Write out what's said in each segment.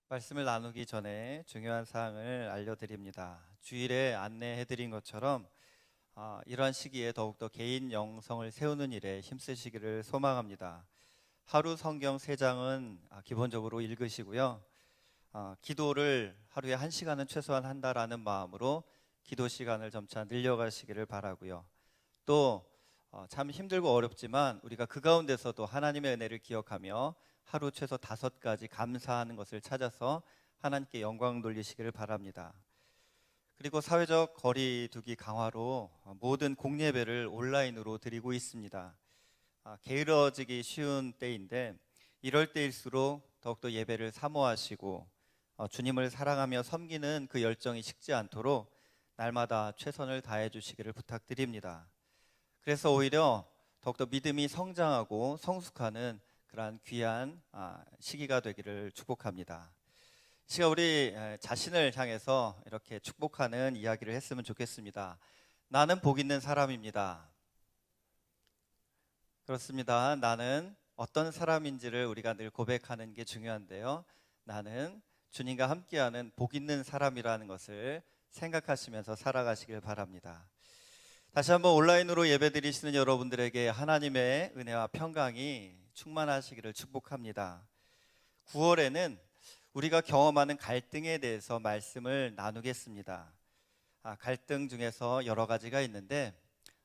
말씀을 나누기 전에 중요한 사항을 알려드립니다. 주일에 안내해드린 것처럼 이러한 시기에 더욱더 개인 영성을 세우는 일에 힘쓰시기를 소망합니다. 하루 성경 3장은 기본적으로 읽으시고요. 기도를 하루에 1시간은 최소한 한다라는 마음으로 기도 시간을 점차 늘려가시기를 바라고요. 또 참 힘들고 어렵지만 우리가 그 가운데서도 하나님의 은혜를 기억하며 하루 최소 5가지 감사하는 것을 찾아서 하나님께 영광 돌리시기를 바랍니다. 그리고 사회적 거리두기 강화로 모든 공예배를 온라인으로 드리고 있습니다. 게으러지기 쉬운 때인데 이럴 때일수록 더욱더 예배를 사모하시고 주님을 사랑하며 섬기는 그 열정이 식지 않도록 날마다 최선을 다해 주시기를 부탁드립니다. 그래서 오히려 더욱더 믿음이 성장하고 성숙하는 그러한 귀한 시기가 되기를 축복합니다. 시간 우리 자신을 향해서 이렇게 축복하는 이야기를 했으면 좋겠습니다. 나는 복 있는 사람입니다. 그렇습니다. 나는 어떤 사람인지를 우리가 늘 고백하는 게 중요한데요. 나는 주님과 함께하는 복 있는 사람이라는 것을 생각하시면서 살아가시길 바랍니다. 다시 한번 온라인으로 예배드리시는 여러분들에게 하나님의 은혜와 평강이 충만하시기를 축복합니다. 9월에는 우리가 경험하는 갈등에 대해서 말씀을 나누겠습니다. 갈등 중에서 여러 가지가 있는데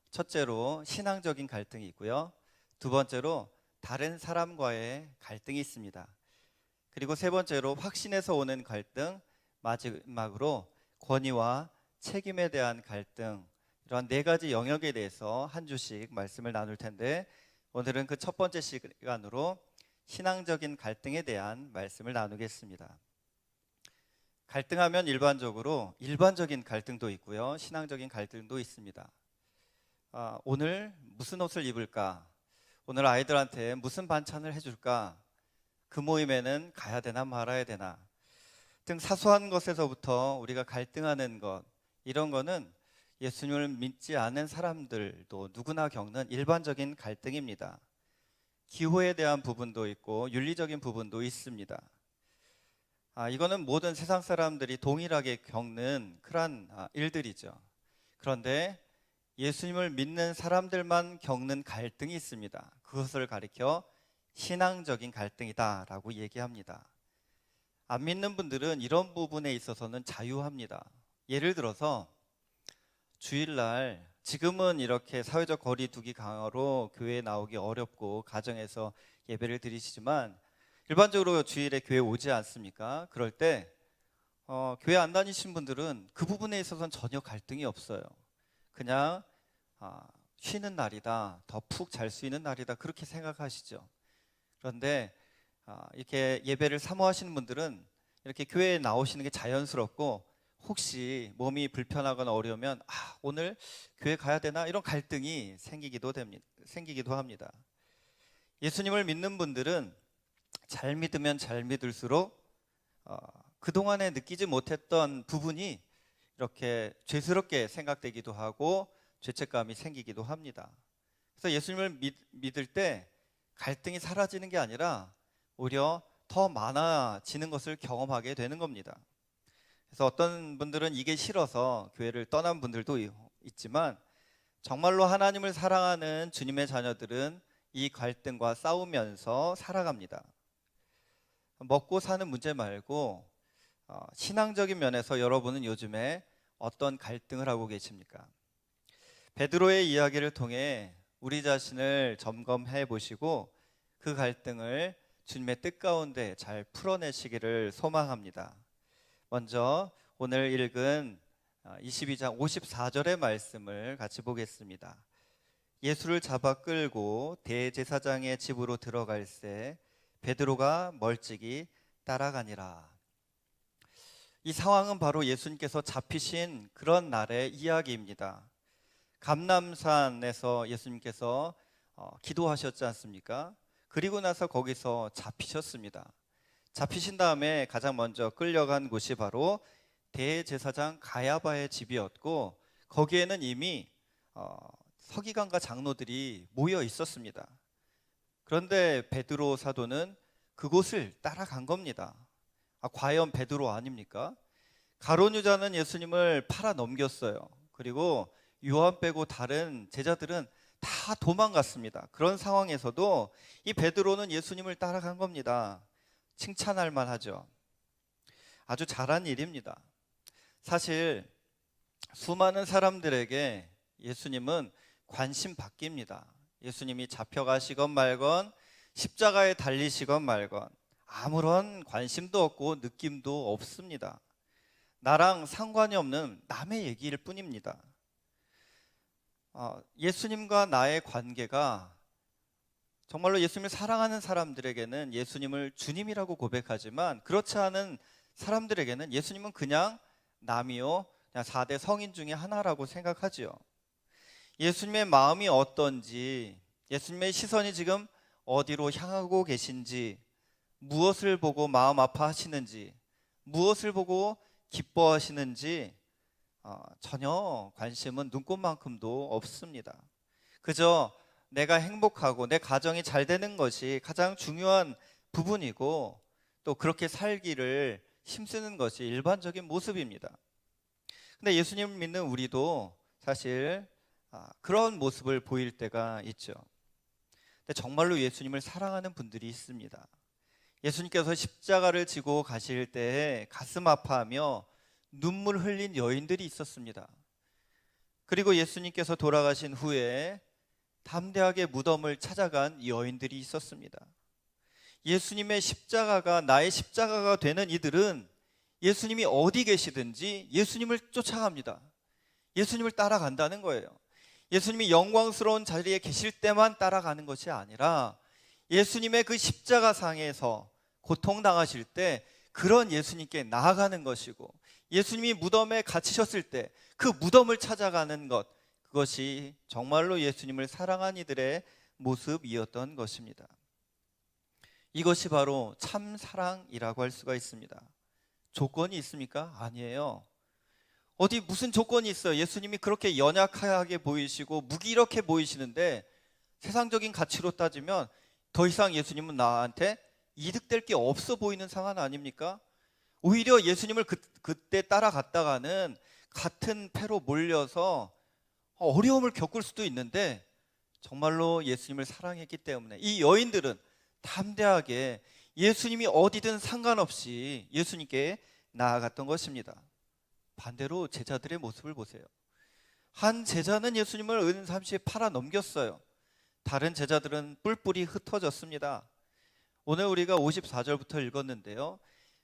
첫째로 신앙적인 갈등이 있고요. 두 번째로 다른 사람과의 갈등이 있습니다. 그리고 세 번째로 확신에서 오는 갈등, 마지막으로 권위와 책임에 대한 갈등, 이러한 4가지 영역에 대해서 한 주씩 말씀을 나눌 텐데 오늘은 그 첫 번째 시간으로 신앙적인 갈등에 대한 말씀을 나누겠습니다. 갈등하면 일반적으로 일반적인 갈등도 있고요. 신앙적인 갈등도 있습니다. 오늘 무슨 옷을 입을까? 오늘 아이들한테 무슨 반찬을 해줄까? 그 모임에는 가야 되나 말아야 되나? 등 사소한 것에서부터 우리가 갈등하는 것, 이런 거는 예수님을 믿지 않는 사람들도 누구나 겪는 일반적인 갈등입니다. 기호에 대한 부분도 있고 윤리적인 부분도 있습니다. 이거는 모든 세상 사람들이 동일하게 겪는 그러한 일들이죠. 그런데 예수님을 믿는 사람들만 겪는 갈등이 있습니다. 그것을 가리켜 신앙적인 갈등이다라고 얘기합니다. 안 믿는 분들은 이런 부분에 있어서는 자유합니다. 예를 들어서 주일날 지금은 이렇게 사회적 거리두기 강화로 교회에 나오기 어렵고 가정에서 예배를 드리시지만 일반적으로 주일에 교회 오지 않습니까? 그럴 때 교회 안 다니신 분들은 그 부분에 있어서는 전혀 갈등이 없어요. 그냥 쉬는 날이다, 더 푹 잘 수 있는 날이다, 그렇게 생각하시죠. 그런데 이렇게 예배를 사모하시는 분들은 이렇게 교회에 나오시는 게 자연스럽고 혹시 몸이 불편하거나 어려우면 오늘 교회 가야 되나? 이런 갈등이 생기기도 합니다. 예수님을 믿는 분들은 잘 믿으면 잘 믿을수록 그동안에 느끼지 못했던 부분이 이렇게 죄스럽게 생각되기도 하고 죄책감이 생기기도 합니다. 그래서 예수님을 믿을 때 갈등이 사라지는 게 아니라 오히려 더 많아지는 것을 경험하게 되는 겁니다. 그래서 어떤 분들은 이게 싫어서 교회를 떠난 분들도 있지만 정말로 하나님을 사랑하는 주님의 자녀들은 이 갈등과 싸우면서 살아갑니다. 먹고 사는 문제 말고 신앙적인 면에서 여러분은 요즘에 어떤 갈등을 하고 계십니까? 베드로의 이야기를 통해 우리 자신을 점검해 보시고 그 갈등을 주님의 뜻 가운데 잘 풀어내시기를 소망합니다. 먼저 오늘 읽은 22장 54절의 말씀을 같이 보겠습니다. 예수를 잡아 끌고 대제사장의 집으로 들어갈새 베드로가 멀찍이 따라가니라. 이 상황은 바로 예수님께서 잡히신 그런 날의 이야기입니다. 감람산에서 예수님께서 기도하셨지 않습니까? 그리고 나서 거기서 잡히셨습니다. 잡히신 다음에 가장 먼저 끌려간 곳이 바로 대제사장 가야바의 집이었고 거기에는 이미 서기관과 장로들이 모여 있었습니다. 그런데 베드로 사도는 그곳을 따라간 겁니다. 과연 베드로 아닙니까? 가룟 유다는 예수님을 팔아 넘겼어요. 그리고 요한 빼고 다른 제자들은 다 도망갔습니다. 그런 상황에서도 이 베드로는 예수님을 따라간 겁니다. 칭찬할 만하죠. 아주 잘한 일입니다. 사실 수많은 사람들에게 예수님은 관심 바뀝니다. 예수님이 잡혀가시건 말건 십자가에 달리시건 말건 아무런 관심도 없고 느낌도 없습니다. 나랑 상관이 없는 남의 얘기일 뿐입니다. 예수님과 나의 관계가 정말로 예수님을 사랑하는 사람들에게는 예수님을 주님이라고 고백하지만 그렇지 않은 사람들에게는 예수님은 그냥 남이요, 그냥 4대 성인 중에 하나라고 생각하지요. 예수님의 마음이 어떤지, 예수님의 시선이 지금 어디로 향하고 계신지, 무엇을 보고 마음 아파하시는지, 무엇을 보고 기뻐하시는지 전혀 관심은 눈꽃만큼도 없습니다. 그저 내가 행복하고 내 가정이 잘 되는 것이 가장 중요한 부분이고 또 그렇게 살기를 힘쓰는 것이 일반적인 모습입니다. 근데 예수님을 믿는 우리도 사실 그런 모습을 보일 때가 있죠. 근데 정말로 예수님을 사랑하는 분들이 있습니다. 예수님께서 십자가를 지고 가실 때에 가슴 아파하며 눈물 흘린 여인들이 있었습니다. 그리고 예수님께서 돌아가신 후에 담대하게 무덤을 찾아간 여인들이 있었습니다. 예수님의 십자가가 나의 십자가가 되는 이들은 예수님이 어디 계시든지 예수님을 쫓아갑니다. 예수님을 따라간다는 거예요. 예수님이 영광스러운 자리에 계실 때만 따라가는 것이 아니라 예수님의 그 십자가상에서 고통당하실 때 그런 예수님께 나아가는 것이고 예수님이 무덤에 갇히셨을 때 그 무덤을 찾아가는 것, 그것이 정말로 예수님을 사랑한 이들의 모습이었던 것입니다. 이것이 바로 참 사랑이라고 할 수가 있습니다. 조건이 있습니까? 아니에요. 어디 무슨 조건이 있어요? 예수님이 그렇게 연약하게 보이시고 무기력해 보이시는데 세상적인 가치로 따지면 더 이상 예수님은 나한테 이득될 게 없어 보이는 상황 아닙니까? 오히려 예수님을 그때 따라갔다가는 같은 패로 몰려서 어려움을 겪을 수도 있는데 정말로 예수님을 사랑했기 때문에 이 여인들은 담대하게 예수님이 어디든 상관없이 예수님께 나아갔던 것입니다. 반대로 제자들의 모습을 보세요. 한 제자는 예수님을 은삼시에 팔아 넘겼어요. 다른 제자들은 뿔뿔이 흩어졌습니다. 오늘 우리가 54절부터 읽었는데요.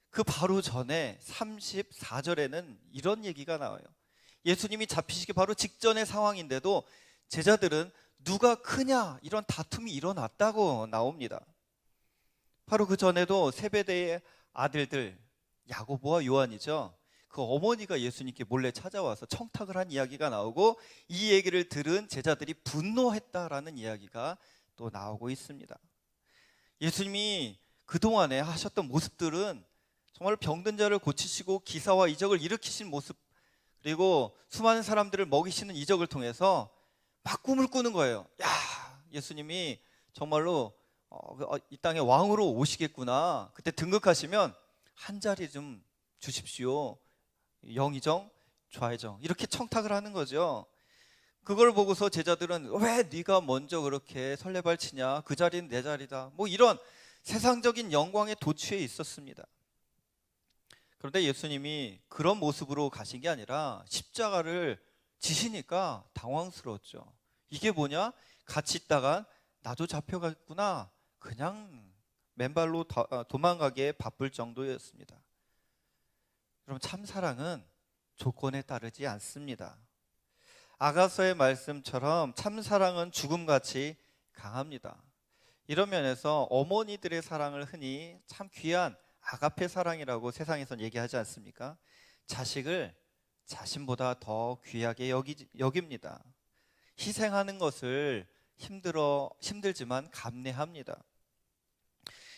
그 바로 전에 34절에는 이런 얘기가 나와요. 예수님이 잡히시기 바로 직전의 상황인데도 제자들은 누가 크냐 이런 다툼이 일어났다고 나옵니다. 바로 그 전에도 세베대의 아들들 야고보와 요한이죠. 그 어머니가 예수님께 몰래 찾아와서 청탁을 한 이야기가 나오고 이 얘기를 들은 제자들이 분노했다라는 이야기가 또 나오고 있습니다. 예수님이 그동안에 하셨던 모습들은 정말 병든 자를 고치시고 기사와 이적을 일으키신 모습, 그리고 수많은 사람들을 먹이시는 이적을 통해서 막 꿈을 꾸는 거예요. 야, 예수님이 정말로 이 땅에 왕으로 오시겠구나. 그때 등극하시면 한 자리 좀 주십시오. 영의정, 좌의정 이렇게 청탁을 하는 거죠. 그걸 보고서 제자들은 왜 네가 먼저 그렇게 설레발치냐, 그 자리는 내 자리다, 뭐 이런 세상적인 영광에 도취해 있었습니다. 그런데 예수님이 그런 모습으로 가신 게 아니라 십자가를 지시니까 당황스러웠죠. 이게 뭐냐? 같이 있다가 나도 잡혀갔구나. 그냥 맨발로 도망가기에 바쁠 정도였습니다. 그럼 참사랑은 조건에 따르지 않습니다. 아가서의 말씀처럼 참사랑은 죽음같이 강합니다. 이런 면에서 어머니들의 사랑을 흔히 참 귀한 아가페 사랑이라고 세상에선 얘기하지 않습니까? 자식을 자신보다 더 귀하게 여깁니다. 희생하는 것을 힘들지만 감내합니다.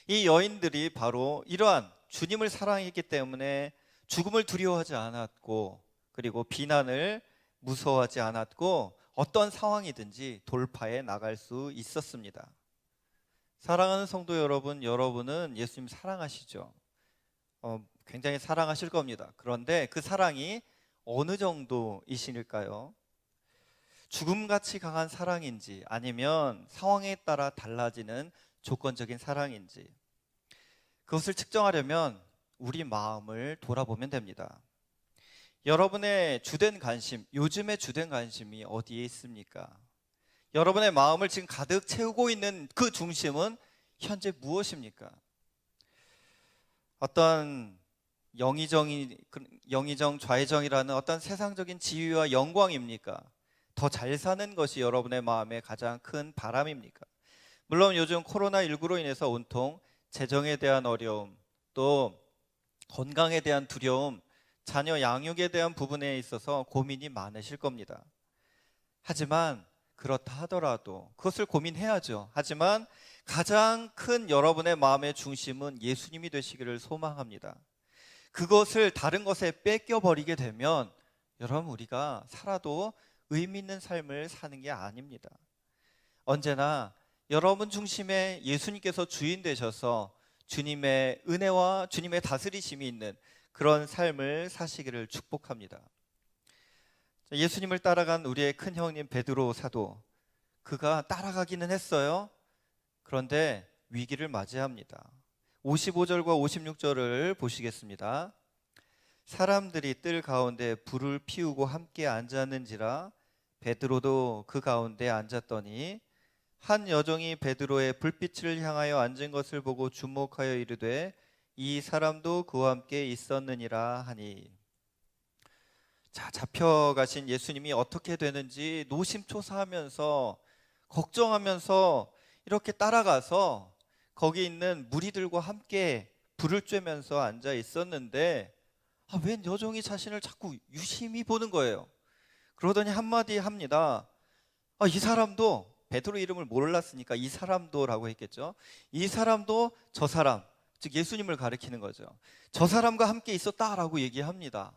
이 여인들이 바로 이러한 주님을 사랑했기 때문에 죽음을 두려워하지 않았고 그리고 비난을 무서워하지 않았고 어떤 상황이든지 돌파해 나갈 수 있었습니다. 사랑하는 성도 여러분, 여러분은 예수님 사랑하시죠? 굉장히 사랑하실 겁니다. 그런데 그 사랑이 어느 정도이실까요? 죽음같이 강한 사랑인지 아니면 상황에 따라 달라지는 조건적인 사랑인지, 그것을 측정하려면 우리 마음을 돌아보면 됩니다. 여러분의 주된 관심, 요즘의 주된 관심이 어디에 있습니까? 여러분의 마음을 지금 가득 채우고 있는 그 중심은 현재 무엇입니까? 어떤 영의정, 좌의정이라는 어떤 세상적인 지위와 영광입니까? 더 잘 사는 것이 여러분의 마음의 가장 큰 바람입니까? 물론 요즘 코로나19로 인해서 온통 재정에 대한 어려움, 또 건강에 대한 두려움, 자녀 양육에 대한 부분에 있어서 고민이 많으실 겁니다. 하지만 그렇다 하더라도 그것을 고민해야죠. 하지만 가장 큰 여러분의 마음의 중심은 예수님이 되시기를 소망합니다. 그것을 다른 것에 뺏겨버리게 되면 여러분, 우리가 살아도 의미 있는 삶을 사는 게 아닙니다. 언제나 여러분 중심에 예수님께서 주인 되셔서 주님의 은혜와 주님의 다스리심이 있는 그런 삶을 사시기를 축복합니다. 예수님을 따라간 우리의 큰 형님 베드로 사도, 그가 따라가기는 했어요. 그런데 위기를 맞이합니다. 55절과 56절을 보시겠습니다. 사람들이 뜰 가운데 불을 피우고 함께 앉았는지라 베드로도 그 가운데 앉았더니 한 여종이 베드로의 불빛을 향하여 앉은 것을 보고 주목하여 이르되 이 사람도 그와 함께 있었느니라 하니. 자, 잡혀가신 예수님이 어떻게 되는지 노심초사하면서 걱정하면서 이렇게 따라가서 거기 있는 무리들과 함께 불을 쬐면서 앉아 있었는데, 웬 여종이 자신을 자꾸 유심히 보는 거예요. 그러더니 한마디 합니다. 이 사람도, 베드로 이름을 몰랐으니까 이 사람도라고 했겠죠. 이 사람도 저 사람, 즉 예수님을 가리키는 거죠. 저 사람과 함께 있었다라고 얘기합니다.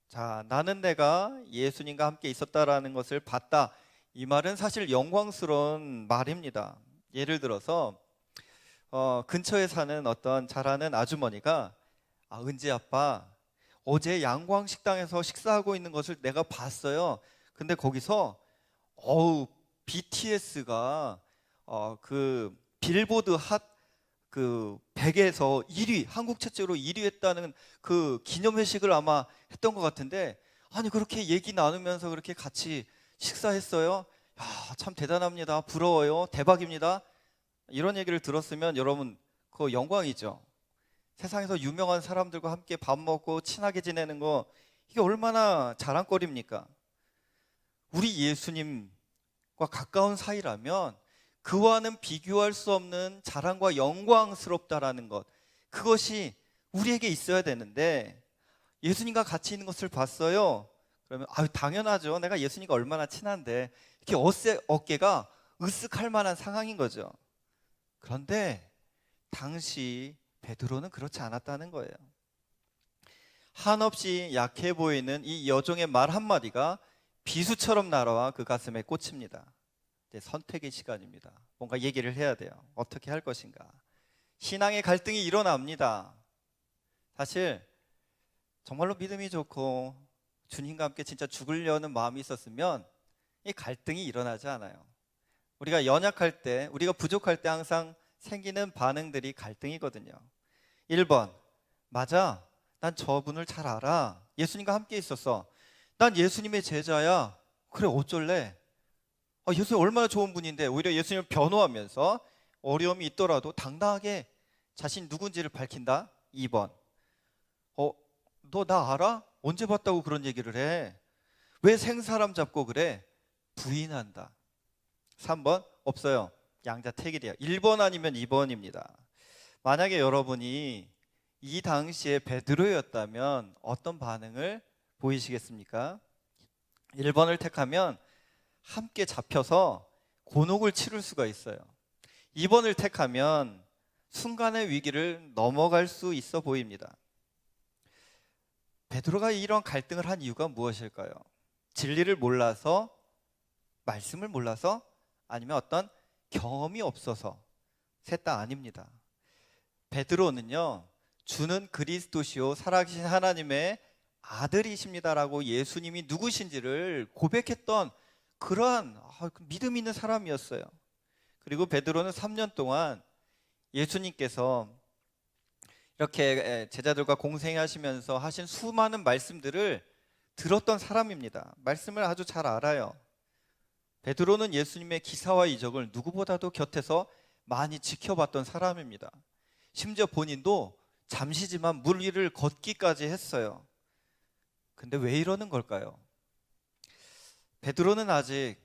자, 나는 내가 예수님과 함께 있었다라는 것을 봤다. 이 말은 사실 영광스러운 말입니다. 예를 들어서 근처에 사는 어떤 잘 아는 아주머니가 은지 아빠, 어제 양광식당에서 식사하고 있는 것을 내가 봤어요. 근데 거기서 BTS가 그 빌보드 핫 그 100에서 1위, 한국 최초로 1위 했다는 그 기념회식을 아마 했던 것 같은데, 아니 그렇게 얘기 나누면서 그렇게 같이 식사했어요. 야, 참 대단합니다. 부러워요. 대박입니다. 이런 얘기를 들었으면 여러분, 그거 영광이죠. 세상에서 유명한 사람들과 함께 밥 먹고 친하게 지내는 거, 이게 얼마나 자랑거리입니까? 우리 예수님과 가까운 사이라면 그와는 비교할 수 없는 자랑과 영광스럽다라는 것, 그것이 우리에게 있어야 되는데, 예수님과 같이 있는 것을 봤어요. 그러면 당연하죠. 내가 예수님과 얼마나 친한데, 이렇게 어깨가 으쓱할 만한 상황인 거죠. 그런데 당시 베드로는 그렇지 않았다는 거예요. 한없이 약해 보이는 이 여종의 말 한마디가 비수처럼 날아와 그 가슴에 꽂힙니다. 이제 선택의 시간입니다. 뭔가 얘기를 해야 돼요. 어떻게 할 것인가. 신앙의 갈등이 일어납니다. 사실 정말로 믿음이 좋고 주님과 함께 진짜 죽으려는 마음이 있었으면 이 갈등이 일어나지 않아요. 우리가 연약할 때, 우리가 부족할 때 항상 생기는 반응들이 갈등이거든요. 1번, 맞아, 난 저분을 잘 알아. 예수님과 함께 있었어. 난 예수님의 제자야. 그래, 어쩔래? 예수님 얼마나 좋은 분인데. 오히려 예수님을 변호하면서 어려움이 있더라도 당당하게 자신 누군지를 밝힌다. 2번, 너 나 알아? 언제 봤다고 그런 얘기를 해? 왜 생사람 잡고 그래? 부인한다. 3번, 없어요. 양자택일이에요. 1번 아니면 2번입니다. 만약에 여러분이 이 당시에 베드로였다면 어떤 반응을 보이시겠습니까? 1번을 택하면 함께 잡혀서 곤혹을 치를 수가 있어요. 2번을 택하면 순간의 위기를 넘어갈 수 있어 보입니다. 베드로가 이런 갈등을 한 이유가 무엇일까요? 진리를 몰라서, 말씀을 몰라서, 아니면 어떤 경험이 없어서? 셋 다 아닙니다. 베드로는요, 주는 그리스도시요 살아계신 하나님의 아들이십니다라고 예수님이 누구신지를 고백했던 그러한 믿음 있는 사람이었어요. 그리고 베드로는 3년 동안 예수님께서 이렇게 제자들과 공생하시면서 하신 수많은 말씀들을 들었던 사람입니다. 말씀을 아주 잘 알아요. 베드로는 예수님의 기사와 이적을 누구보다도 곁에서 많이 지켜봤던 사람입니다. 심지어 본인도 잠시지만 물 위를 걷기까지 했어요. 근데 왜 이러는 걸까요? 베드로는 아직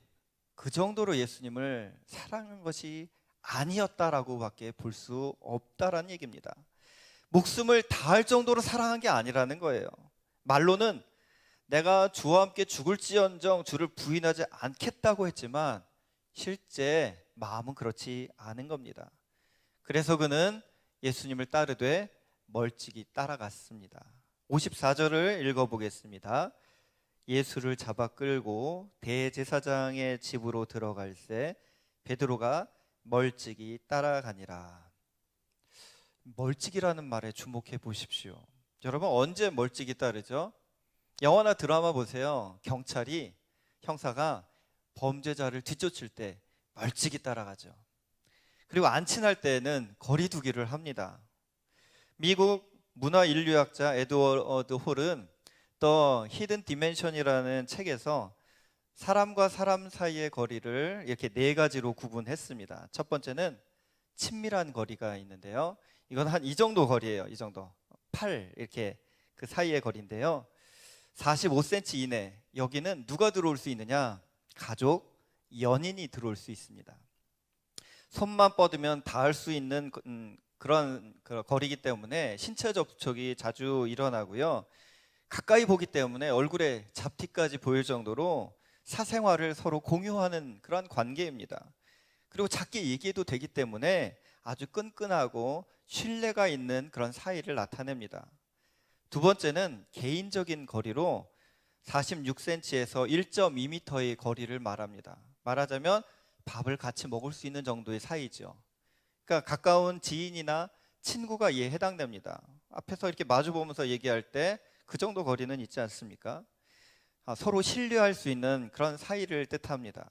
그 정도로 예수님을 사랑한 것이 아니었다라고 밖에 볼 수 없다라는 얘기입니다. 목숨을 다할 정도로 사랑한 게 아니라는 거예요. 말로는 내가 주와 함께 죽을지언정 주를 부인하지 않겠다고 했지만 실제 마음은 그렇지 않은 겁니다. 그래서 그는 예수님을 따르되 멀찍이 따라갔습니다. 54절을 읽어보겠습니다. 예수를 잡아 끌고 대제사장의 집으로 들어갈새 베드로가 멀찍이 따라가니라. 멀찍이라는 말에 주목해 보십시오. 여러분, 언제 멀찍이 따르죠? 영화나 드라마 보세요. 경찰이, 형사가 범죄자를 뒤쫓을 때 멀찍이 따라가죠. 그리고 안 친할 때는 거리 두기를 합니다. 미국 문화인류학자 에드워드 홀은 The Hidden Dimension이라는 책에서 사람과 사람 사이의 거리를 이렇게 네 가지로 구분했습니다. 첫 번째는 친밀한 거리가 있는데요. 이건 한 이 정도 거리예요. 이 정도. 팔 이렇게 그 사이의 거리인데요. 45cm 이내. 여기는 누가 들어올 수 있느냐? 가족, 연인이 들어올 수 있습니다. 손만 뻗으면 닿을 수 있는 그런 거리이기 때문에 신체 접촉이 자주 일어나고요. 가까이 보기 때문에 얼굴에 잡티까지 보일 정도로 사생활을 서로 공유하는 그런 관계입니다. 그리고 작게 얘기해도 되기 때문에 아주 끈끈하고 신뢰가 있는 그런 사이를 나타냅니다. 두 번째는 개인적인 거리로 46cm에서 1.2m의 거리를 말합니다. 말하자면 밥을 같이 먹을 수 있는 정도의 사이죠. 그러니까 가까운 지인이나 친구가 이에 해당됩니다. 앞에서 이렇게 마주 보면서 얘기할 때 그 정도 거리는 있지 않습니까? 서로 신뢰할 수 있는 그런 사이를 뜻합니다.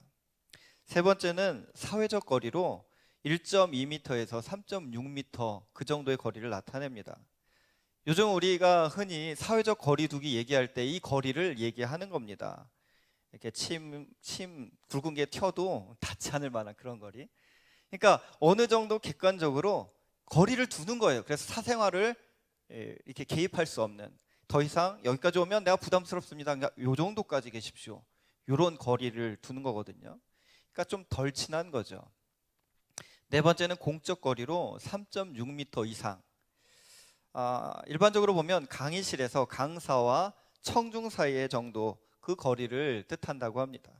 세 번째는 사회적 거리로 1.2m에서 3.6m 그 정도의 거리를 나타냅니다. 요즘 우리가 흔히 사회적 거리 두기 얘기할 때 이 거리를 얘기하는 겁니다. 이렇게 침 굵은 게 튀어도 닿지 않을 만한 그런 거리. 그러니까 어느 정도 객관적으로 거리를 두는 거예요. 그래서 사생활을 이렇게 개입할 수 없는, 더 이상 여기까지 오면 내가 부담스럽습니다. 그러니까 요 정도까지 계십시오. 이런 거리를 두는 거거든요. 그러니까 좀 덜 친한 거죠. 네 번째는 공적 거리로 3.6m 이상. 일반적으로 보면 강의실에서 강사와 청중 사이의 정도, 그 거리를 뜻한다고 합니다.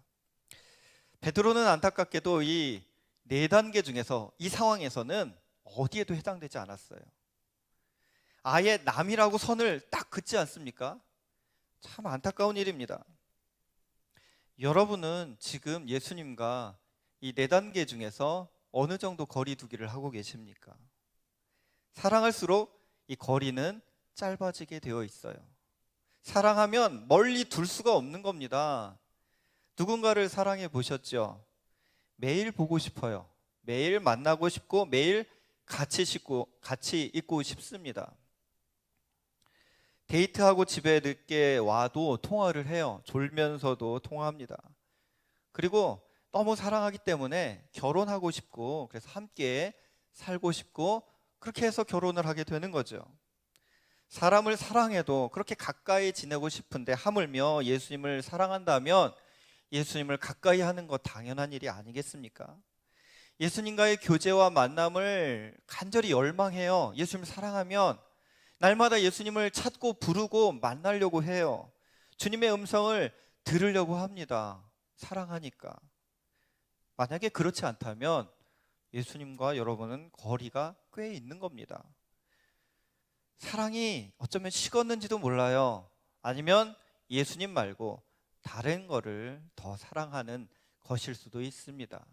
베드로는 안타깝게도 이 네 단계 중에서 이 상황에서는 어디에도 해당되지 않았어요. 아예 남이라고 선을 딱 긋지 않습니까? 참 안타까운 일입니다. 여러분은 지금 예수님과 이 네 단계 중에서 어느 정도 거리 두기를 하고 계십니까? 사랑할수록 이 거리는 짧아지게 되어 있어요. 사랑하면 멀리 둘 수가 없는 겁니다. 누군가를 사랑해 보셨죠? 매일 보고 싶어요. 매일 만나고 싶고 매일 같이 있고 싶습니다. 데이트하고 집에 늦게 와도 통화를 해요. 졸면서도 통화합니다. 그리고 너무 사랑하기 때문에 결혼하고 싶고, 그래서 함께 살고 싶고, 그렇게 해서 결혼을 하게 되는 거죠. 사람을 사랑해도 그렇게 가까이 지내고 싶은데 하물며 예수님을 사랑한다면 예수님을 가까이 하는 것 당연한 일이 아니겠습니까? 예수님과의 교제와 만남을 간절히 열망해요. 예수님을 사랑하면 날마다 예수님을 찾고 부르고 만나려고 해요. 주님의 음성을 들으려고 합니다. 사랑하니까. 만약에 그렇지 않다면 예수님과 여러분은 거리가 꽤 있는 겁니다. 사랑이 어쩌면 식었는지도 몰라요. 아니면 예수님 말고 다른 거를 더 사랑하는 것일 수도 있습니다.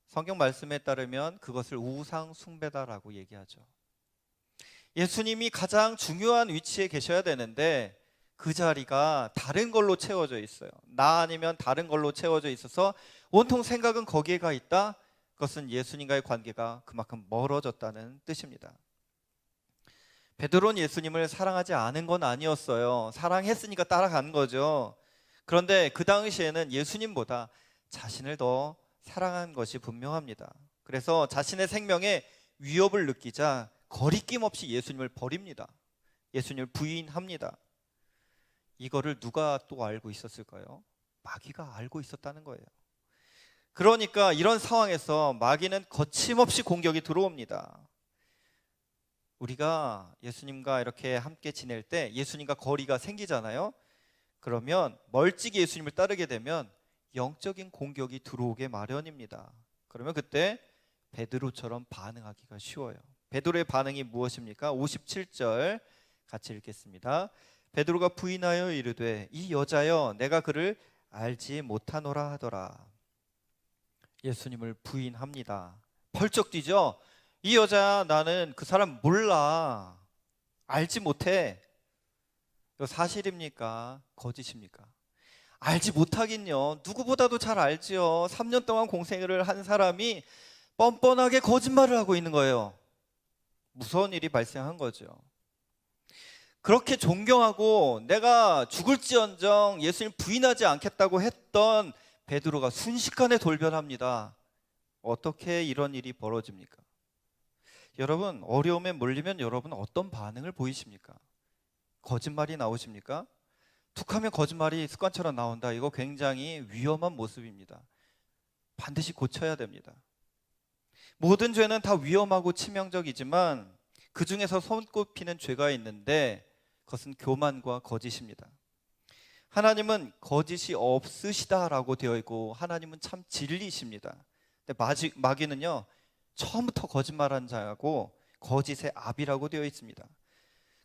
성경 말씀에 따르면 그것을 우상 숭배다라고 얘기하죠. 예수님이 가장 중요한 위치에 계셔야 되는데 그 자리가 다른 걸로 채워져 있어요. 나 아니면 다른 걸로 채워져 있어서 온통 생각은 거기에 가 있다. 그것은 예수님과의 관계가 그만큼 멀어졌다는 뜻입니다. 베드로는 예수님을 사랑하지 않은 건 아니었어요. 사랑했으니까 따라간 거죠. 그런데 그 당시에는 예수님보다 자신을 더 사랑한 것이 분명합니다. 그래서 자신의 생명에 위협을 느끼자 거리낌 없이 예수님을 버립니다. 예수님을 부인합니다. 이거를 누가 또 알고 있었을까요? 마귀가 알고 있었다는 거예요. 그러니까 이런 상황에서 마귀는 거침없이 공격이 들어옵니다. 우리가 예수님과 이렇게 함께 지낼 때 예수님과 거리가 생기잖아요. 그러면 멀찍이 예수님을 따르게 되면 영적인 공격이 들어오게 마련입니다. 그러면 그때 베드로처럼 반응하기가 쉬워요. 베드로의 반응이 무엇입니까? 57절 같이 읽겠습니다. 베드로가 부인하여 이르되 이 여자여 내가 그를 알지 못하노라 하더라. 예수님을 부인합니다. 펄쩍 뛰죠. 이 여자 나는 그 사람 몰라. 알지 못해. 이거 사실입니까? 거짓입니까? 알지 못하긴요. 누구보다도 잘 알지요. 3년 동안 공생애를 한 사람이 뻔뻔하게 거짓말을 하고 있는 거예요. 무서운 일이 발생한 거죠. 그렇게 존경하고 내가 죽을지언정 예수님 부인하지 않겠다고 했던 베드로가 순식간에 돌변합니다. 어떻게 이런 일이 벌어집니까? 여러분, 어려움에 몰리면 여러분 어떤 반응을 보이십니까? 거짓말이 나오십니까? 툭하면 거짓말이 습관처럼 나온다. 이거 굉장히 위험한 모습입니다. 반드시 고쳐야 됩니다. 모든 죄는 다 위험하고 치명적이지만 그 중에서 손꼽히는 죄가 있는데 그것은 교만과 거짓입니다. 하나님은 거짓이 없으시다라고 되어 있고 하나님은 참 진리이십니다. 근데 마귀는요, 처음부터 거짓말한 자고 거짓의 압이라고 되어 있습니다.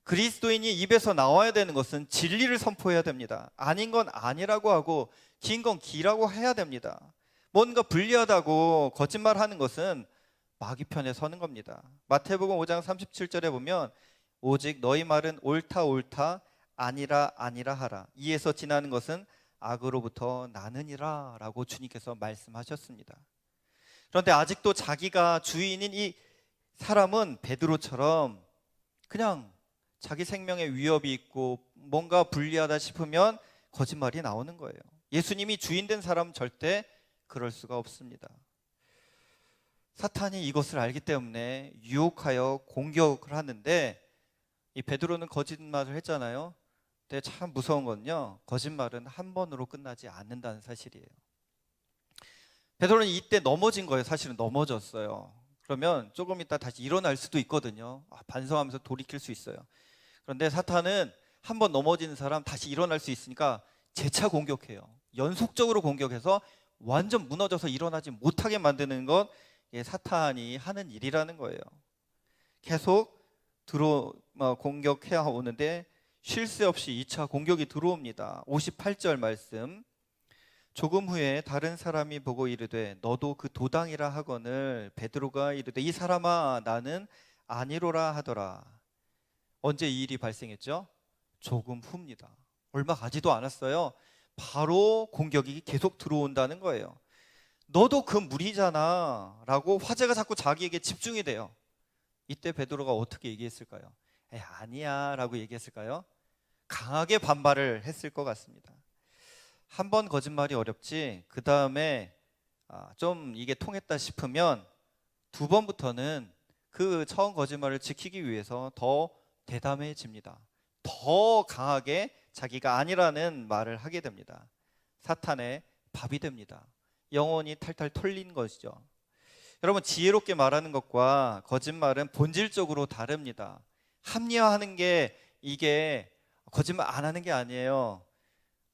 그리스도인이 입에서 나와야 되는 것은 진리를 선포해야 됩니다. 아닌 건 아니라고 하고 긴 건 기라고 해야 됩니다. 뭔가 불리하다고 거짓말하는 것은 마귀 편에 서는 겁니다. 마태복음 5장 37절에 보면 오직 너희 말은 옳다 옳다 아니라 아니라 하라. 이에서 지나는 것은 악으로부터 나느니라 라고 주님께서 말씀하셨습니다. 그런데 아직도 자기가 주인인 이 사람은 베드로처럼 그냥 자기 생명에 위협이 있고 뭔가 불리하다 싶으면 거짓말이 나오는 거예요. 예수님이 주인 된 사람은 절대 그럴 수가 없습니다. 사탄이 이것을 알기 때문에 유혹하여 공격을 하는데 이 베드로는 거짓말을 했잖아요. 근데 참 무서운 건요, 거짓말은 한 번으로 끝나지 않는다는 사실이에요. 베드로는 이때 넘어진 거예요. 사실은 넘어졌어요. 그러면 조금 있다 다시 일어날 수도 있거든요. 반성하면서 돌이킬 수 있어요. 그런데 사탄은 한 번 넘어지는 사람 다시 일어날 수 있으니까 재차 공격해요. 연속적으로 공격해서 완전 무너져서 일어나지 못하게 만드는 것, 사탄이 하는 일이라는 거예요. 계속 공격해 오는데 쉴 새 없이 2차 공격이 들어옵니다. 58절 말씀. 조금 후에 다른 사람이 보고 이르되 너도 그 도당이라 하거늘 베드로가 이르되 이 사람아 나는 아니로라 하더라. 언제 이 일이 발생했죠? 조금 후입니다. 얼마 가지도 않았어요. 바로 공격이 계속 들어온다는 거예요. 너도 그 무리잖아 라고 화제가 자꾸 자기에게 집중이 돼요. 이때 베드로가 어떻게 얘기했을까요? 아니야 라고 얘기했을까요? 강하게 반발을 했을 것 같습니다. 한 번 거짓말이 어렵지 그 다음에 좀 이게 통했다 싶으면 두 번부터는 그 처음 거짓말을 지키기 위해서 더 대담해집니다. 더 강하게 자기가 아니라는 말을 하게 됩니다. 사탄의 밥이 됩니다. 영혼이 탈탈 털린 것이죠. 여러분, 지혜롭게 말하는 것과 거짓말은 본질적으로 다릅니다. 합리화하는 게 이게 거짓말 안 하는 게 아니에요.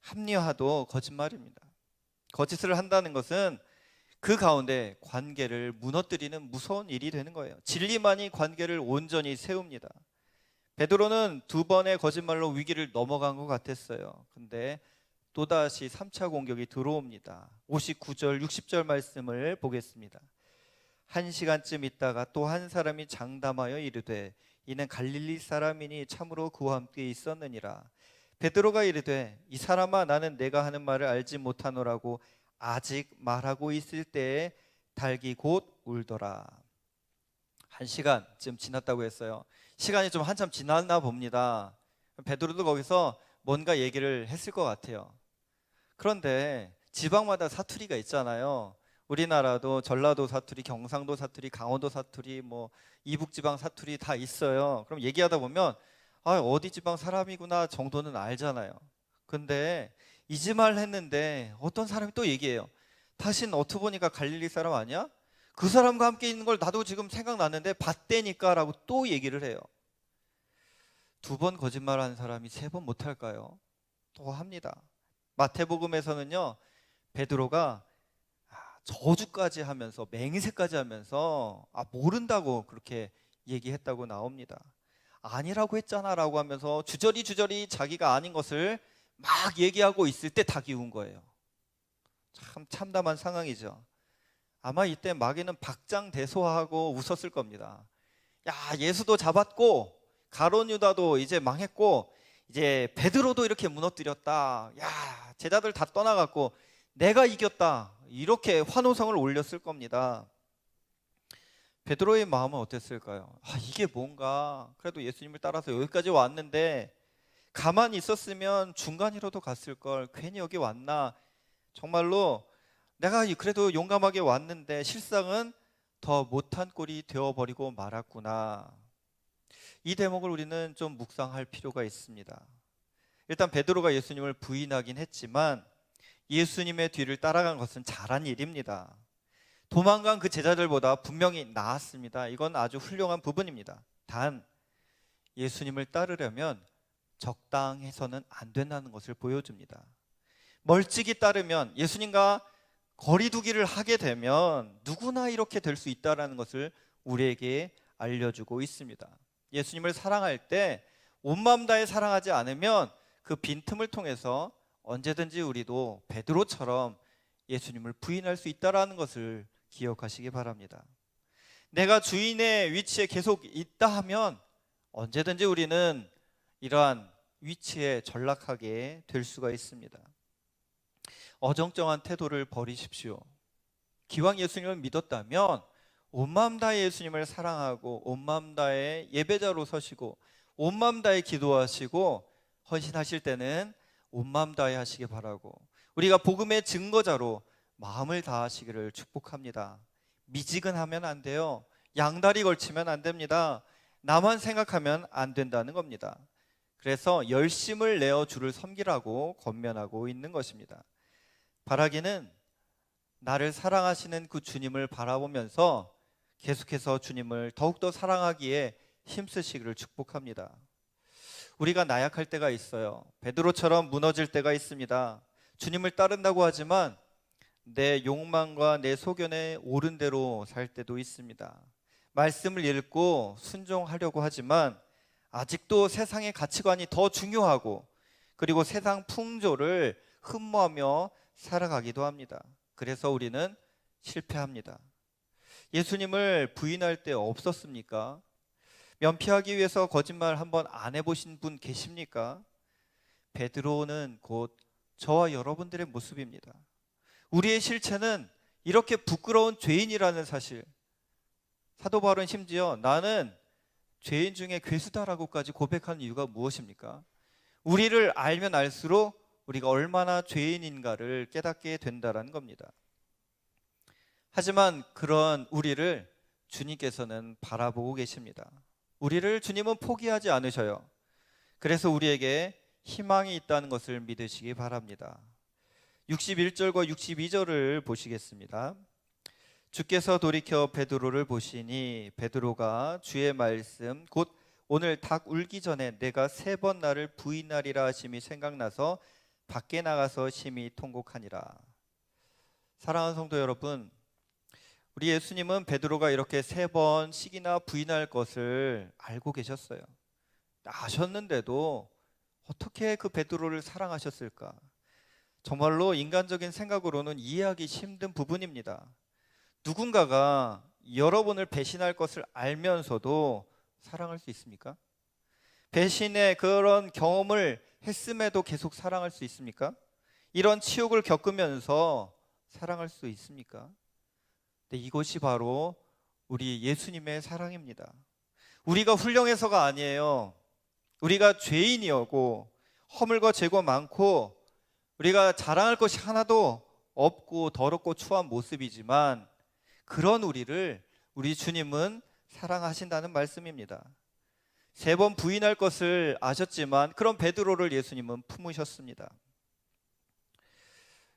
합리화도 거짓말입니다. 거짓을 한다는 것은 그 가운데 관계를 무너뜨리는 무서운 일이 되는 거예요. 진리만이 관계를 온전히 세웁니다. 베드로는 두 번의 거짓말로 위기를 넘어간 것 같았어요. 근데 또다시 3차 공격이 들어옵니다. 59절, 60절 말씀을 보겠습니다. 1시간쯤 있다가 또 한 사람이 장담하여 이르되 이는 갈릴리 사람이니 참으로 그와 함께 있었느니라. 베드로가 이르되 이 사람아 나는 내가 하는 말을 알지 못하노라고 아직 말하고 있을 때에 닭이 곧 울더라. 1시간쯤 지났다고 했어요. 시간이 좀 한참 지났나 봅니다. 베드로도 거기서 뭔가 얘기를 했을 것 같아요. 그런데 지방마다 사투리가 있잖아요. 우리나라도 전라도 사투리, 경상도 사투리, 강원도 사투리, 뭐 이북지방 사투리 다 있어요. 그럼 얘기하다 보면 어디 지방 사람이구나 정도는 알잖아요. 근데 이 말 했는데 어떤 사람이 또 얘기해요. 당신 어떻게 보니까 갈릴리 사람 아니야? 그 사람과 함께 있는 걸 나도 지금 생각났는데 봤대니까 라고 또 얘기를 해요. 2번 거짓말하는 사람이 3번 못할까요? 또 합니다. 마태복음에서는요, 베드로가 저주까지 하면서 맹세까지 하면서 모른다고 그렇게 얘기했다고 나옵니다. 아니라고 했잖아 라고 하면서 주저리 자기가 아닌 것을 막 얘기하고 있을 때 닭이 운 거예요. 참 참담한 상황이죠. 아마 이때 마귀는 박장대소하고 웃었을 겁니다. 야, 예수도 잡았고 가룟 유다도 이제 망했고 이제 베드로도 이렇게 무너뜨렸다. 야, 제자들 다 떠나갔고 내가 이겼다. 이렇게 환호성을 올렸을 겁니다. 베드로의 마음은 어땠을까요? 이게 뭔가 그래도 예수님을 따라서 여기까지 왔는데 가만히 있었으면 중간이라도 갔을 걸. 괜히 여기 왔나? 정말로 내가 그래도 용감하게 왔는데 실상은 더 못한 꼴이 되어버리고 말았구나. 이 대목을 우리는 좀 묵상할 필요가 있습니다. 일단 베드로가 예수님을 부인하긴 했지만 예수님의 뒤를 따라간 것은 잘한 일입니다. 도망간 그 제자들보다 분명히 나았습니다. 이건 아주 훌륭한 부분입니다. 단 예수님을 따르려면 적당해서는 안 된다는 것을 보여줍니다. 멀찍이 따르면 예수님과 거리두기를 하게 되면 누구나 이렇게 될 수 있다는 것을 우리에게 알려주고 있습니다. 예수님을 사랑할 때 온 마음 다해 사랑하지 않으면 그 빈틈을 통해서 언제든지 우리도 베드로처럼 예수님을 부인할 수 있다는 것을 기억하시기 바랍니다. 내가 주인의 위치에 계속 있다 하면 언제든지 우리는 이러한 위치에 전락하게 될 수가 있습니다. 어정쩡한 태도를 버리십시오. 기왕 예수님을 믿었다면 온 마음 다해 예수님을 사랑하고 온 마음 다해 예배자로 서시고 온 마음 다해 기도하시고 헌신하실 때는 온 마음 다해 하시기 바라고, 우리가 복음의 증거자로 마음을 다하시기를 축복합니다. 미지근하면 안 돼요. 양다리 걸치면 안 됩니다. 나만 생각하면 안 된다는 겁니다. 그래서 열심을 내어 주를 섬기라고 권면하고 있는 것입니다. 바라기는 나를 사랑하시는 그 주님을 바라보면서 계속해서 주님을 더욱더 사랑하기에 힘쓰시기를 축복합니다. 우리가 나약할 때가 있어요. 베드로처럼 무너질 때가 있습니다. 주님을 따른다고 하지만 내 욕망과 내 소견에 옳은 대로 살 때도 있습니다. 말씀을 읽고 순종하려고 하지만 아직도 세상의 가치관이 더 중요하고 그리고 세상 풍조를 흠모하며 살아가기도 합니다. 그래서 우리는 실패합니다. 예수님을 부인할 때 없었습니까? 면피하기 위해서 거짓말 한번 안 해보신 분 계십니까? 베드로는 곧 저와 여러분들의 모습입니다. 우리의 실체는 이렇게 부끄러운 죄인이라는 사실. 사도 바울은 심지어 나는 죄인 중에 괴수다라고까지 고백하는 이유가 무엇입니까? 우리를 알면 알수록 우리가 얼마나 죄인인가를 깨닫게 된다는 겁니다. 하지만 그런 우리를 주님께서는 바라보고 계십니다. 우리를 주님은 포기하지 않으셔요. 그래서 우리에게 희망이 있다는 것을 믿으시기 바랍니다. 61절과 62절을 보시겠습니다. 주께서 돌이켜 베드로를 보시니 베드로가 주의 말씀 곧 오늘 닭 울기 전에 내가 3번 나를 부인하리라 하심이 생각나서 밖에 나가서 심히 통곡하니라. 사랑하는 성도 여러분, 우리 예수님은 베드로가 이렇게 3번씩이나 부인할 것을 알고 계셨어요. 아셨는데도 어떻게 그 베드로를 사랑하셨을까? 정말로 인간적인 생각으로는 이해하기 힘든 부분입니다. 누군가가 여러분을 배신할 것을 알면서도 사랑할 수 있습니까? 배신의 그런 경험을 했음에도 계속 사랑할 수 있습니까? 이런 치욕을 겪으면서 사랑할 수 있습니까? 네, 이것이 바로 우리 예수님의 사랑입니다. 우리가 훌륭해서가 아니에요. 우리가 죄인이었고 허물과 죄가 많고 우리가 자랑할 것이 하나도 없고 더럽고 추한 모습이지만 그런 우리를 우리 주님은 사랑하신다는 말씀입니다. 3번 부인할 것을 아셨지만 그런 베드로를 예수님은 품으셨습니다.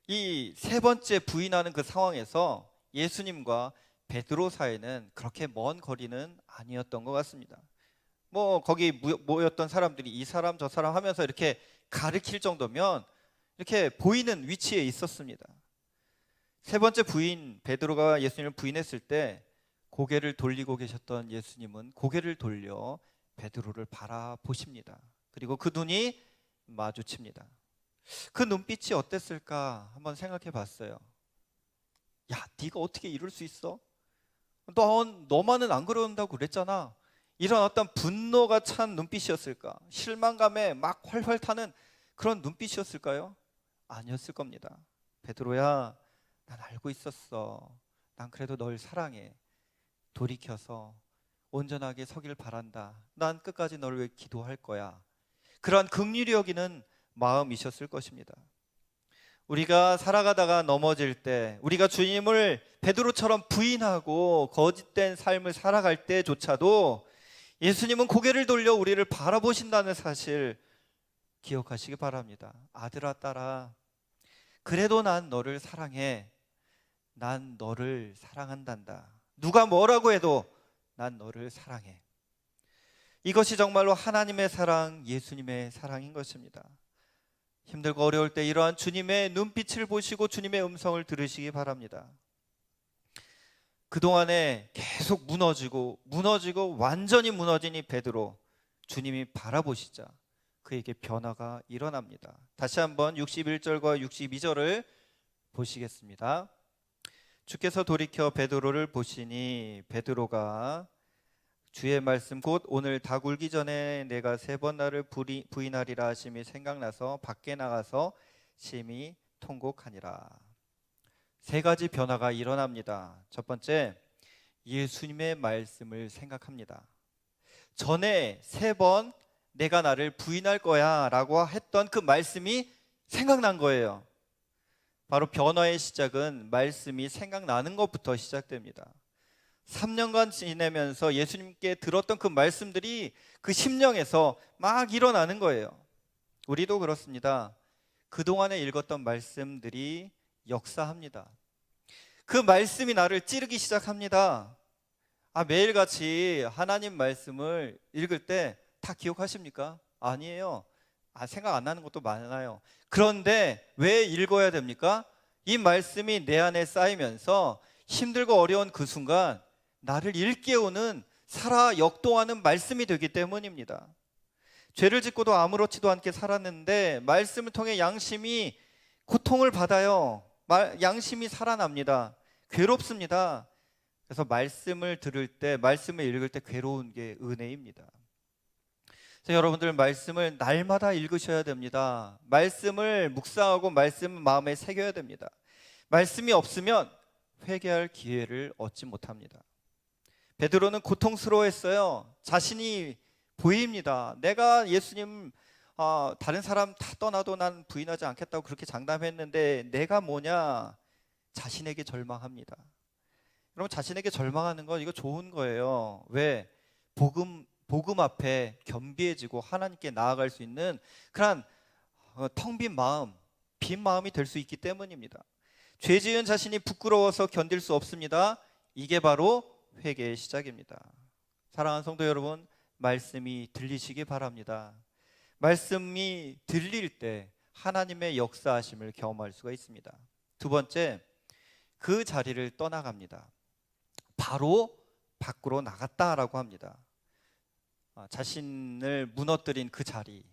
이 3번째 부인하는 그 상황에서 예수님과 베드로 사이는 그렇게 먼 거리는 아니었던 것 같습니다. 거기 모였던 사람들이 이 사람 저 사람 하면서 이렇게 가리킬 정도면 이렇게 보이는 위치에 있었습니다. 3번째 부인 베드로가 예수님을 부인했을 때 고개를 돌리고 계셨던 예수님은 고개를 돌려 베드로를 바라보십니다. 그리고 그 눈이 마주칩니다. 그 눈빛이 어땠을까 한번 생각해 봤어요. 야, 네가 어떻게 이럴 수 있어? 너만은 안 그런다고 그랬잖아. 이런 어떤 분노가 찬 눈빛이었을까? 실망감에 막 활활 타는 그런 눈빛이었을까요? 아니었을 겁니다. 베드로야, 난 알고 있었어. 난 그래도 널 사랑해. 돌이켜서 온전하게 서길 바란다. 난 끝까지 너를 위해 기도할 거야. 그러한 긍휼히 여기는 마음이셨을 것입니다. 우리가 살아가다가 넘어질 때, 우리가 주님을 베드로처럼 부인하고 거짓된 삶을 살아갈 때조차도 예수님은 고개를 돌려 우리를 바라보신다는 사실 기억하시기 바랍니다. 아들아, 딸아, 그래도 난 너를 사랑해. 난 너를 사랑한단다. 누가 뭐라고 해도 난 너를 사랑해. 이것이 정말로 하나님의 사랑, 예수님의 사랑인 것입니다. 힘들고 어려울 때 이러한 주님의 눈빛을 보시고 주님의 음성을 들으시기 바랍니다. 그동안에 계속 무너지고 완전히 무너진 이 베드로, 주님이 바라보시자 그에게 변화가 일어납니다. 다시 한번 61절과 62절을 보시겠습니다. 주께서 돌이켜 베드로를 보시니 베드로가 주의 말씀 곧 오늘 다 굴기 전에 내가 3번 나를 부인하리라 하심이 생각나서 밖에 나가서 심히 통곡하니라. 3가지 변화가 일어납니다. 첫 번째, 예수님의 말씀을 생각합니다. 전에 3번 내가 나를 부인할 거야 라고 했던 그 말씀이 생각난 거예요. 바로 변화의 시작은 말씀이 생각나는 것부터 시작됩니다. 3년간 지내면서 예수님께 들었던 그 말씀들이 그 심령에서 막 일어나는 거예요. 우리도 그렇습니다. 그동안에 읽었던 말씀들이 역사합니다. 그 말씀이 나를 찌르기 시작합니다. 매일같이 하나님 말씀을 읽을 때 다 기억하십니까? 아니에요. 생각 안 나는 것도 많아요. 그런데 왜 읽어야 됩니까? 이 말씀이 내 안에 쌓이면서 힘들고 어려운 그 순간 나를 일깨우는 살아 역동하는 말씀이 되기 때문입니다. 죄를 짓고도 아무렇지도 않게 살았는데 말씀을 통해 양심이 고통을 받아요. 양심이 살아납니다. 괴롭습니다. 그래서 말씀을 들을 때, 말씀을 읽을 때 괴로운 게 은혜입니다. 그래서 여러분들 말씀을 날마다 읽으셔야 됩니다. 말씀을 묵상하고 말씀을 마음에 새겨야 됩니다. 말씀이 없으면 회개할 기회를 얻지 못합니다. 베드로는 고통스러워했어요. 자신이 보입니다. 내가 예수님 다른 사람 다 떠나도 난 부인하지 않겠다고 그렇게 장담했는데 내가 뭐냐? 자신에게 절망합니다. 여러분, 자신에게 절망하는 건 이거 좋은 거예요. 왜? 복음 앞에 겸비해지고 하나님께 나아갈 수 있는 그런 텅 빈 마음, 빈 마음이 될 수 있기 때문입니다. 죄 지은 자신이 부끄러워서 견딜 수 없습니다. 이게 바로 회개의 시작입니다. 사랑하는 성도 여러분, 말씀이 들리시기 바랍니다. 말씀이 들릴 때 하나님의 역사하심을 경험할 수가 있습니다. 두 번째, 그 자리를 떠나갑니다. 바로 밖으로 나갔다라고 합니다. 자신을 무너뜨린 그 자리,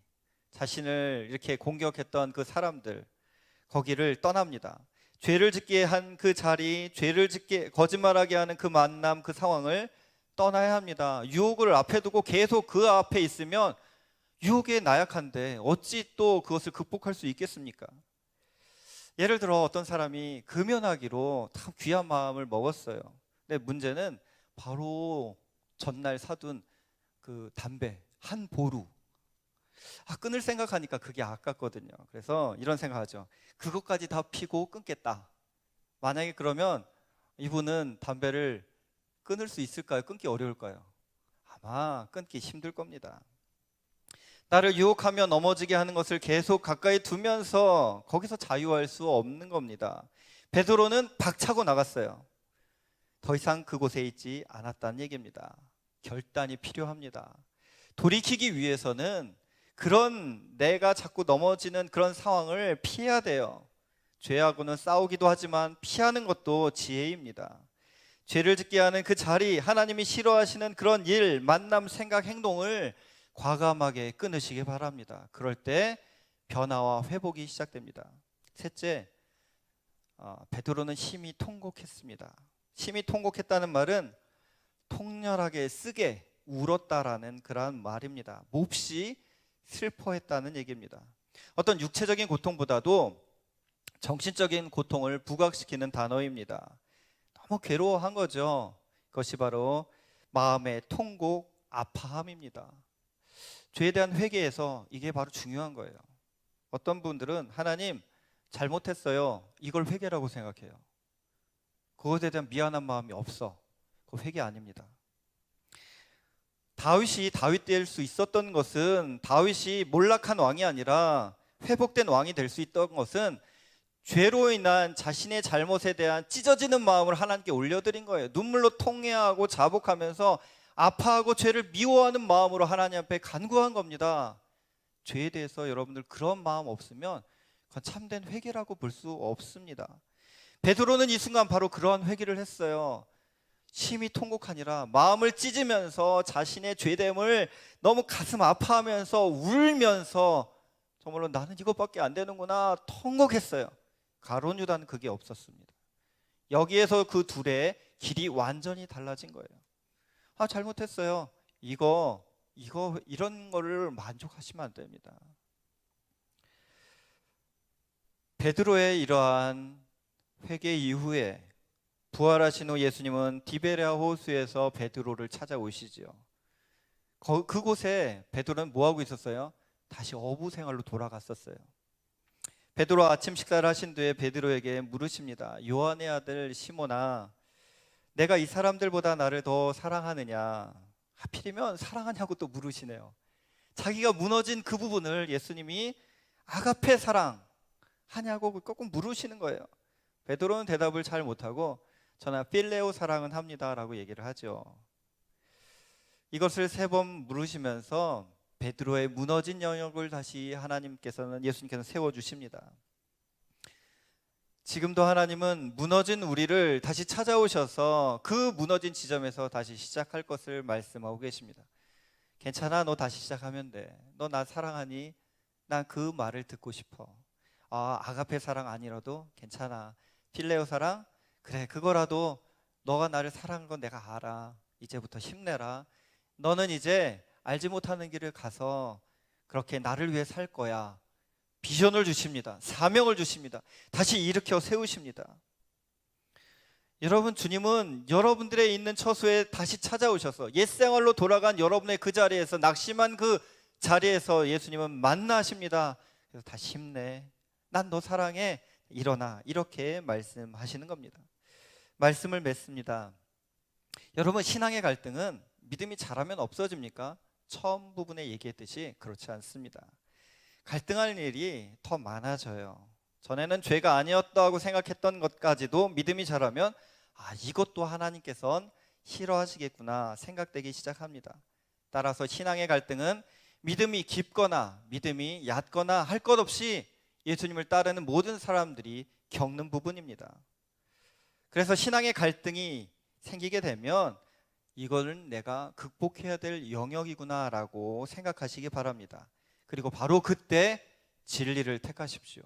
자신을 이렇게 공격했던 그 사람들, 거기를 떠납니다. 죄를 짓게 한 그 자리, 죄를 짓게 거짓말하게 하는 그 만남, 그 상황을 떠나야 합니다. 유혹을 앞에 두고 계속 그 앞에 있으면 유혹에 나약한데 어찌 또 그것을 극복할 수 있겠습니까? 예를 들어 어떤 사람이 금연하기로 참 귀한 마음을 먹었어요. 근데 문제는 바로 전날 사둔 그 담배 한 보루, 끊을 생각하니까 그게 아깝거든요. 그래서 이런 생각하죠. 그것까지 다 피고 끊겠다. 만약에 그러면 이분은 담배를 끊을 수 있을까요? 끊기 어려울까요? 아마 끊기 힘들 겁니다. 나를 유혹하며 넘어지게 하는 것을 계속 가까이 두면서 거기서 자유할 수 없는 겁니다. 베드로는 박차고 나갔어요. 더 이상 그곳에 있지 않았다는 얘기입니다. 결단이 필요합니다. 돌이키기 위해서는 그런 내가 자꾸 넘어지는 그런 상황을 피해야 돼요. 죄하고는 싸우기도 하지만 피하는 것도 지혜입니다. 죄를 짓게 하는 그 자리, 하나님이 싫어하시는 그런 일, 만남, 생각, 행동을 과감하게 끊으시기 바랍니다. 그럴 때 변화와 회복이 시작됩니다. 셋째, 베드로는 심히 통곡했습니다. 심히 통곡했다는 말은 통렬하게 쓰게 울었다라는 그러한 말입니다. 몹시 슬퍼했다는 얘기입니다. 어떤 육체적인 고통보다도 정신적인 고통을 부각시키는 단어입니다. 너무 괴로워한 거죠. 그것이 바로 마음의 통곡, 아파함입니다. 죄에 대한 회개에서 이게 바로 중요한 거예요. 어떤 분들은 하나님 잘못했어요, 이걸 회개라고 생각해요. 그것에 대한 미안한 마음이 없어. 그거 회개 아닙니다. 다윗이 다윗 될 수 있었던 것은, 다윗이 몰락한 왕이 아니라 회복된 왕이 될 수 있던 것은 죄로 인한 자신의 잘못에 대한 찢어지는 마음을 하나님께 올려드린 거예요. 눈물로 통회하고 자복하면서 아파하고 죄를 미워하는 마음으로 하나님 앞에 간구한 겁니다. 죄에 대해서 여러분들 그런 마음 없으면 그건 참된 회개라고 볼 수 없습니다. 베드로는 이 순간 바로 그러한 회개를 했어요. 심히 통곡하니라, 마음을 찢으면서 자신의 죄됨을 너무 가슴 아파하면서 울면서 정말로 나는 이것밖에 안 되는구나 통곡했어요. 가룟 유다는 그게 없었습니다. 여기에서 그 둘의 길이 완전히 달라진 거예요. 잘못했어요. 이런 거를 만족하시면 안 됩니다. 베드로의 이러한 회개 이후에 부활하신 후 예수님은 디베랴 호수에서 베드로를 찾아오시지요. 그곳에 베드로는 뭐하고 있었어요? 다시 어부 생활로 돌아갔었어요. 베드로 아침 식사를 하신 뒤에 베드로에게 물으십니다. 요한의 아들 시몬아, 내가 이 사람들보다 나를 더 사랑하느냐? 하필이면 사랑하냐고 또 물으시네요. 자기가 무너진 그 부분을 예수님이 아가페 사랑하냐고 꼭 물으시는 거예요. 베드로는 대답을 잘 못하고 저는 필레오 사랑은 합니다 라고 얘기를 하죠. 이것을 3번 물으시면서 베드로의 무너진 영역을 다시 예수님께서는 세워주십니다. 지금도 하나님은 무너진 우리를 다시 찾아오셔서 그 무너진 지점에서 다시 시작할 것을 말씀하고 계십니다. 괜찮아, 너 다시 시작하면 돼. 너 나 사랑하니? 난 그 말을 듣고 싶어. 아가페 사랑 아니라도 괜찮아. 필레오 사랑? 그래, 그거라도 너가 나를 사랑한 건 내가 알아. 이제부터 힘내라. 너는 이제 알지 못하는 길을 가서 그렇게 나를 위해 살 거야. 비전을 주십니다. 사명을 주십니다. 다시 일으켜 세우십니다. 여러분, 주님은 여러분들의 있는 처소에 다시 찾아오셔서 옛생활로 돌아간 여러분의 그 자리에서, 낙심한 그 자리에서 예수님은 만나십니다. 그래서 다시 힘내. 난 너 사랑해. 일어나. 이렇게 말씀하시는 겁니다. 말씀을 맺습니다. 여러분, 신앙의 갈등은 믿음이 자라면 없어집니까? 처음 부분에 얘기했듯이 그렇지 않습니다. 갈등할 일이 더 많아져요. 전에는 죄가 아니었다고 생각했던 것까지도 믿음이 자라면 이것도 하나님께서는 싫어하시겠구나 생각되기 시작합니다. 따라서 신앙의 갈등은 믿음이 깊거나 믿음이 얕거나 할 것 없이 예수님을 따르는 모든 사람들이 겪는 부분입니다. 그래서 신앙의 갈등이 생기게 되면 이거는 내가 극복해야 될 영역이구나 라고 생각하시기 바랍니다. 그리고 바로 그때 진리를 택하십시오.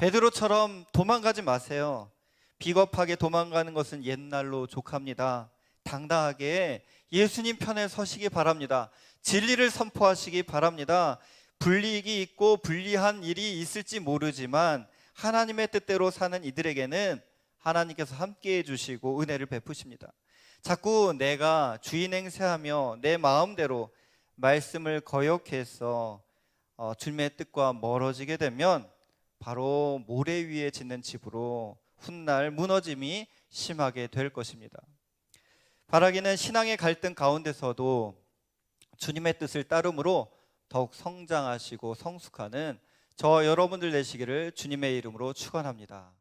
베드로처럼 도망가지 마세요. 비겁하게 도망가는 것은 옛날로 족합니다. 당당하게 예수님 편에 서시기 바랍니다. 진리를 선포하시기 바랍니다. 불이익이 있고 불리한 일이 있을지 모르지만 하나님의 뜻대로 사는 이들에게는 하나님께서 함께해 주시고 은혜를 베푸십니다. 자꾸 내가 주인 행세하며 내 마음대로 말씀을 거역해서 주님의 뜻과 멀어지게 되면 바로 모래 위에 짓는 집으로 훗날 무너짐이 심하게 될 것입니다. 바라기는 신앙의 갈등 가운데서도 주님의 뜻을 따름으로 더욱 성장하시고 성숙하는 저 여러분들 되시기를 주님의 이름으로 축원합니다.